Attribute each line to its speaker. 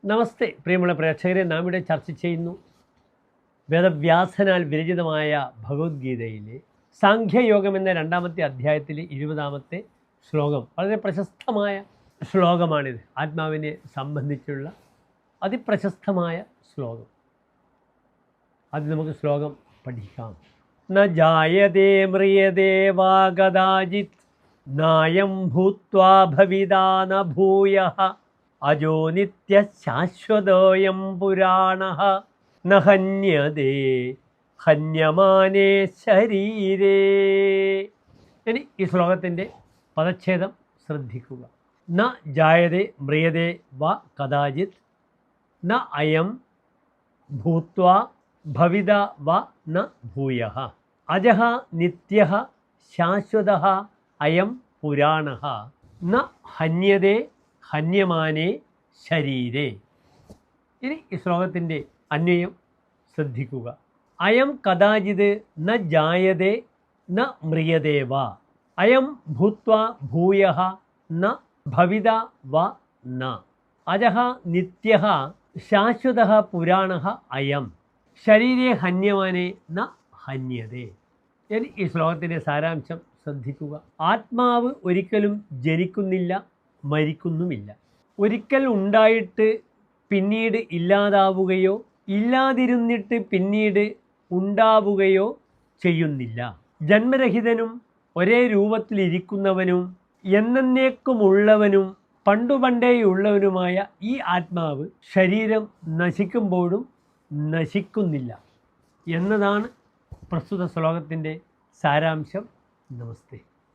Speaker 1: നമസ്തേ പ്രിയമുള്ള പ്രേക്ഷകരെ, നാം ഇവിടെ ചർച്ച ചെയ്യുന്നു വേദവ്യാസനാൽ വിരചിതമായ ഭഗവത്ഗീതയിലെ സാഖ്യയോഗം എന്ന 2ാമത്തെ അധ്യായത്തിലെ 20ാമത്തെ ശ്ലോകം. വളരെ പ്രശസ്തമായ ശ്ലോകമാണിത്. ആത്മാവിനെ സംബന്ധിച്ചുള്ള അതിപ്രശസ്തമായ ശ്ലോകം. അത് നമുക്ക് ശ്ലോകം പഠിക്കാം. ന ജായതേ മ്രിയതേ വാ കദാചിത് നായം ഭൂത്വാ ഭവിതാ ന ഭൂയഃ അജോ നിത്യ ശാശ്വതോയം പുരാണഃ ന ഹന്യതേ ഹന്യമാനേ ശരീരേ. ഇനി ഈ ശ്ലോകത്തിൻ്റെ പദച്ഛേദം ശ്രദ്ധിക്കുക. ന ജായതേ മ്രിയതേ വ കദാചിത് ന അയം ഭൂത്വാ ഭവിത വ ന ഭൂയഃ അജഃ നിത്യഃ ശാശ്വതഃ അയം പുരാണഃ ന ഹന്യതേ ഹന്യമാനേ ശരീരേ. ഇനി ഈ ശ്ലോകത്തിൻ്റെ അന്വയം ശ്രദ്ധിക്കുക. അയം കദാചിത് ന ജായതേ ന മ്രിയതേ വ അയം ഭൂത്വാ ഭൂയഃ ന ഭവിത വ ന അജഃ നിത്യഃ ശാശ്വതഃ പുരാണഃ അയം ശരീരേ ഹന്യമാനേ ന ഹന്യതേ. ഇനി ഈ ശ്ലോകത്തിൻ്റെ സാരാംശം ശ്രദ്ധിക്കുക. ആത്മാവ് ഒരിക്കലും ജനിക്കുന്നില്ല, മരിക്കുന്നുമില്ല. ഒരിക്കൽ ഉണ്ടായിട്ട് പിന്നീട് ഇല്ലാതാവുകയോ ഇല്ലാതിരുന്നിട്ട് പിന്നീട് ഉണ്ടാവുകയോ ചെയ്യുന്നില്ല. ജന്മരഹിതനും ഒരേ രൂപത്തിലിരിക്കുന്നവനും എന്നേക്കുമുള്ളവനും പണ്ടുപണ്ടേയുള്ളവനുമായ ഈ ആത്മാവ് ശരീരം നശിക്കുമ്പോഴും നശിക്കുന്നില്ല എന്നതാണ് പ്രസ്തുത ശ്ലോകത്തിൻ്റെ സാരാംശം. നമസ്തേ.